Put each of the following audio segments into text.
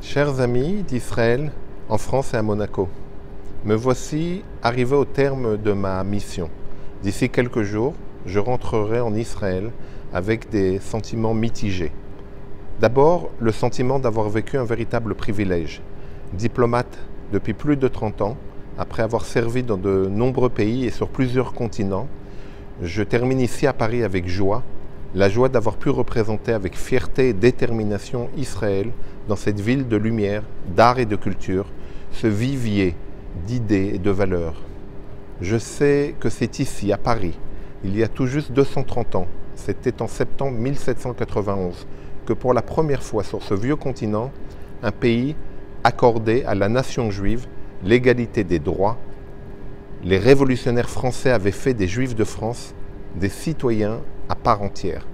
Chers amis d'Israël, en France et à Monaco, me voici arrivé au terme de ma mission. D'ici quelques jours, je rentrerai en Israël avec des sentiments mitigés. D'abord, le sentiment d'avoir vécu un véritable privilège. Diplomate depuis plus de 30 ans, après avoir servi dans de nombreux pays et sur plusieurs continents, je termine ici à Paris avec joie, la joie d'avoir pu représenter avec fierté et détermination Israël dans cette ville de lumière, d'art et de culture, ce vivier d'idées et de valeurs. Je sais que c'est ici, à Paris, il y a tout juste 230 ans, c'était en septembre 1791, que pour la première fois sur ce vieux continent, un pays accordait à la nation juive l'égalité des droits. Les révolutionnaires français avaient fait des Juifs de France des citoyens à part entière.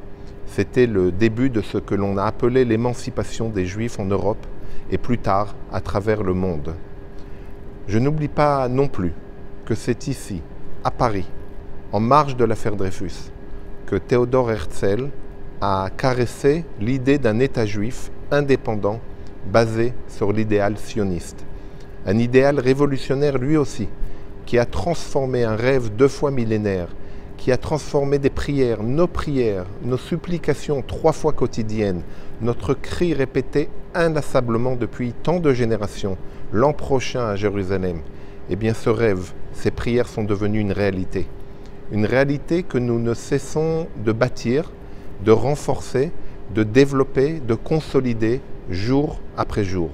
C'était le début de ce que l'on a appelé l'émancipation des Juifs en Europe et plus tard à travers le monde. Je n'oublie pas non plus que c'est ici, à Paris, en marge de l'affaire Dreyfus, que Théodore Herzl a caressé l'idée d'un État juif indépendant basé sur l'idéal sioniste. Un idéal révolutionnaire lui aussi, qui a transformé un rêve 2 fois millénaire, qui a transformé des prières, nos supplications 3 fois quotidiennes, notre cri répété inlassablement depuis tant de générations, l'an prochain à Jérusalem. Eh bien ce rêve, ces prières sont devenues une réalité. Une réalité que nous ne cessons de bâtir, de renforcer, de développer, de consolider jour après jour.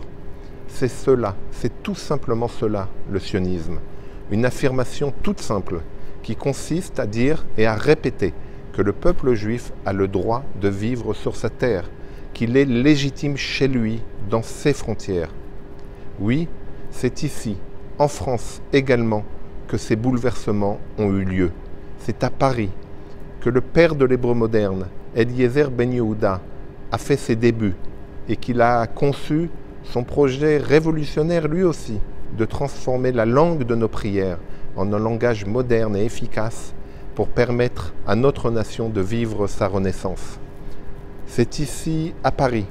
C'est cela, c'est tout simplement cela, le sionisme. Une affirmation toute simple qui consiste à dire et à répéter que le peuple juif a le droit de vivre sur sa terre, qu'il est légitime chez lui, dans ses frontières. Oui, c'est ici, en France également, que ces bouleversements ont eu lieu. C'est à Paris que le père de l'hébreu moderne, Eliezer Ben Yehuda, a fait ses débuts et qu'il a conçu son projet révolutionnaire lui aussi, de transformer la langue de nos prières en un langage moderne et efficace pour permettre à notre nation de vivre sa renaissance. C'est ici, à Paris,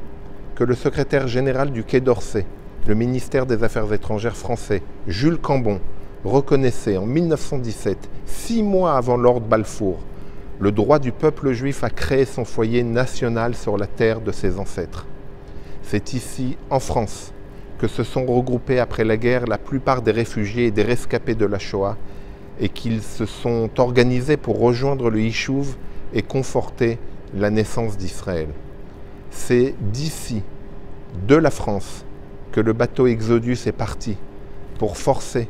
que le secrétaire général du Quai d'Orsay, le ministère des Affaires étrangères français, Jules Cambon, reconnaissait en 1917, 6 mois avant l'ordre Balfour, le droit du peuple juif à créer son foyer national sur la terre de ses ancêtres. C'est ici, en France, que se sont regroupés après la guerre la plupart des réfugiés et des rescapés de la Shoah et qu'ils se sont organisés pour rejoindre le Yishuv et conforter la naissance d'Israël. C'est d'ici, de la France, que le bateau Exodus est parti pour forcer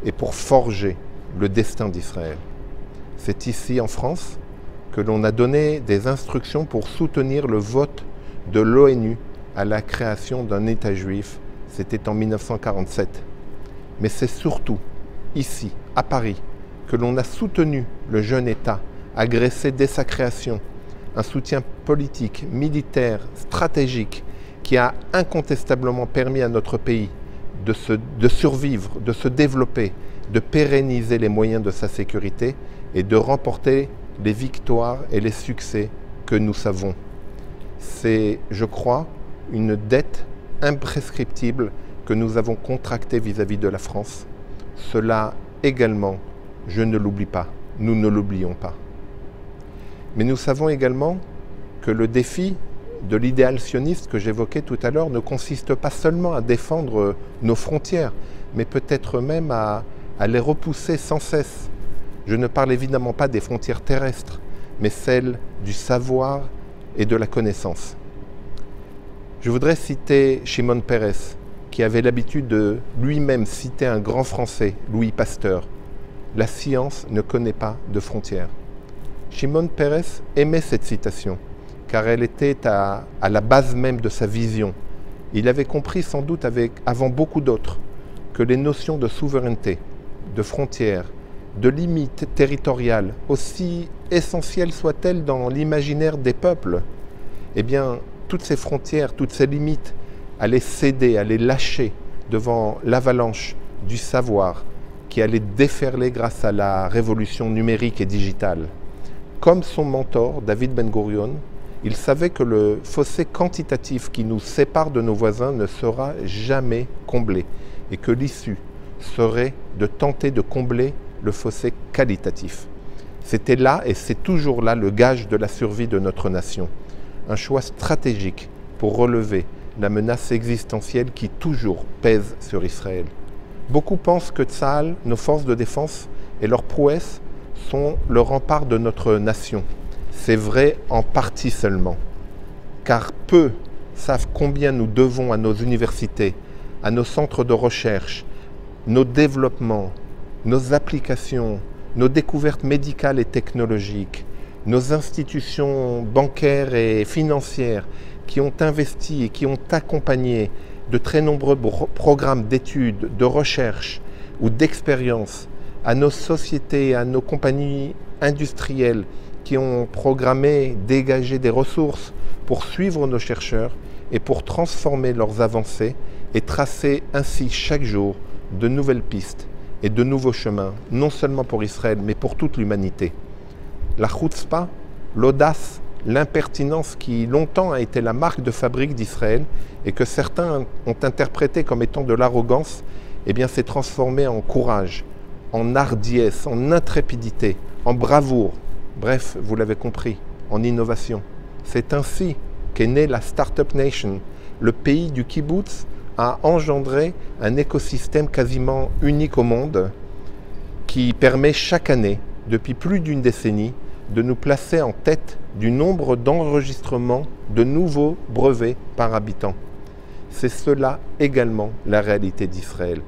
et pour forger le destin d'Israël. C'est ici, en France, que l'on a donné des instructions pour soutenir le vote de l'ONU à la création d'un État juif. C'était en 1947. Mais c'est surtout ici, à Paris, que l'on a soutenu le jeune État, agressé dès sa création, un soutien politique, militaire, stratégique, qui a incontestablement permis à notre pays de survivre, de se développer, de pérenniser les moyens de sa sécurité et de remporter les victoires et les succès que nous savons. C'est, je crois, une dette imprescriptible que nous avons contractée vis-à-vis de la France. Cela également, je ne l'oublie pas, nous ne l'oublions pas. Mais nous savons également que le défi de l'idéal sioniste que j'évoquais tout à l'heure ne consiste pas seulement à défendre nos frontières, mais peut-être même à les repousser sans cesse. Je ne parle évidemment pas des frontières terrestres, mais celles du savoir et de la connaissance. Je voudrais citer Shimon Peres, qui avait l'habitude de lui-même citer un grand Français, Louis Pasteur. La science ne connaît pas de frontières. Shimon Peres aimait cette citation, car elle était à la base même de sa vision. Il avait compris sans doute avant beaucoup d'autres que les notions de souveraineté, de frontières, de limites territoriales, aussi essentielles soient-elles dans l'imaginaire des peuples, eh bien, toutes ces frontières, toutes ces limites, allaient céder, allaient lâcher devant l'avalanche du savoir qui allait déferler grâce à la révolution numérique et digitale. Comme son mentor, David Ben Gourion, Ils savaient que le fossé quantitatif qui nous sépare de nos voisins ne sera jamais comblé et que l'issue serait de tenter de combler le fossé qualitatif. C'était là et c'est toujours là le gage de la survie de notre nation. Un choix stratégique pour relever la menace existentielle qui toujours pèse sur Israël. Beaucoup pensent que Tsahal, nos forces de défense et leurs prouesses sont le rempart de notre nation. C'est vrai en partie seulement, car peu savent combien nous devons à nos universités, à nos centres de recherche, nos développements, nos applications, nos découvertes médicales et technologiques, nos institutions bancaires et financières qui ont investi et qui ont accompagné de très nombreux programmes d'études, de recherche ou d'expérience, à nos sociétés, à nos compagnies industrielles qui ont programmé, dégagé des ressources pour suivre nos chercheurs et pour transformer leurs avancées et tracer ainsi chaque jour de nouvelles pistes et de nouveaux chemins, non seulement pour Israël, mais pour toute l'humanité. La chutzpah, l'audace, l'impertinence qui longtemps a été la marque de fabrique d'Israël et que certains ont interprété comme étant de l'arrogance, eh bien s'est transformé en courage, en hardiesse, en intrépidité, en bravoure, bref, vous l'avez compris, en innovation. C'est ainsi qu'est née la Startup Nation. Le pays du kibbutz a engendré un écosystème quasiment unique au monde qui permet chaque année, depuis plus d'une décennie, de nous placer en tête du nombre d'enregistrements de nouveaux brevets par habitant. C'est cela également la réalité d'Israël.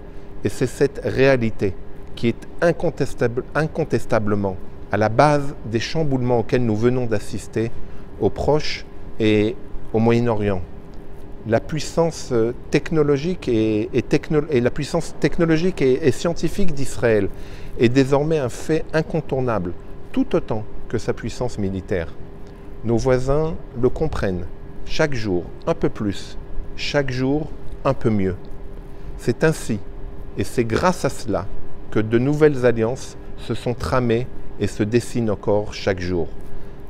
Et c'est cette réalité qui est incontestablement à la base des chamboulements auxquels nous venons d'assister au Proche et au Moyen-Orient. La puissance technologique et scientifique d'Israël est désormais un fait incontournable, tout autant que sa puissance militaire. Nos voisins le comprennent, chaque jour un peu plus, chaque jour un peu mieux. C'est ainsi, et c'est grâce à cela, que de nouvelles alliances se sont tramées et se dessinent encore chaque jour.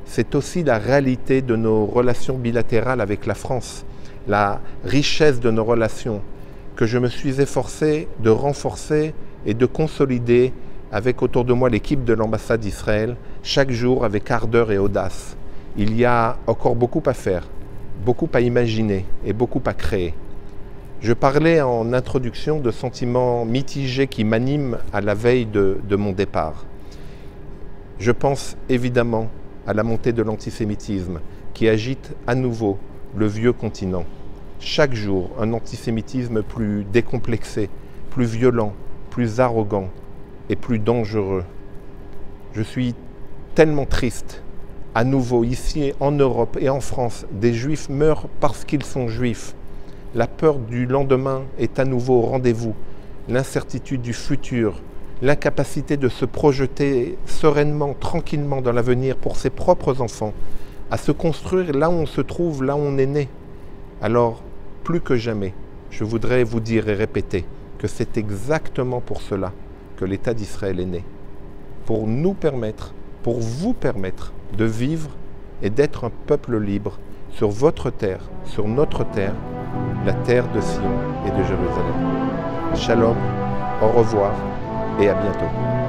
C'est aussi la réalité de nos relations bilatérales avec la France, la richesse de nos relations que je me suis efforcé de renforcer et de consolider avec autour de moi l'équipe de l'ambassade d'Israël, chaque jour avec ardeur et audace. Il y a encore beaucoup à faire, beaucoup à imaginer et beaucoup à créer. Je parlais en introduction de sentiments mitigés qui m'animent à la veille de mon départ. Je pense évidemment à la montée de l'antisémitisme qui agite à nouveau le vieux continent. Chaque jour, un antisémitisme plus décomplexé, plus violent, plus arrogant et plus dangereux. Je suis tellement triste. À nouveau, ici en Europe et en France, des Juifs meurent parce qu'ils sont Juifs. La peur du lendemain est à nouveau au rendez-vous. L'incertitude du futur, l'incapacité de se projeter sereinement, tranquillement dans l'avenir pour ses propres enfants, à se construire là où on se trouve, là où on est né. Alors, plus que jamais, je voudrais vous dire et répéter que c'est exactement pour cela que l'État d'Israël est né. Pour nous permettre, pour vous permettre de vivre et d'être un peuple libre sur votre terre, sur notre terre, la terre de Sion et de Jérusalem. Shalom, au revoir et à bientôt.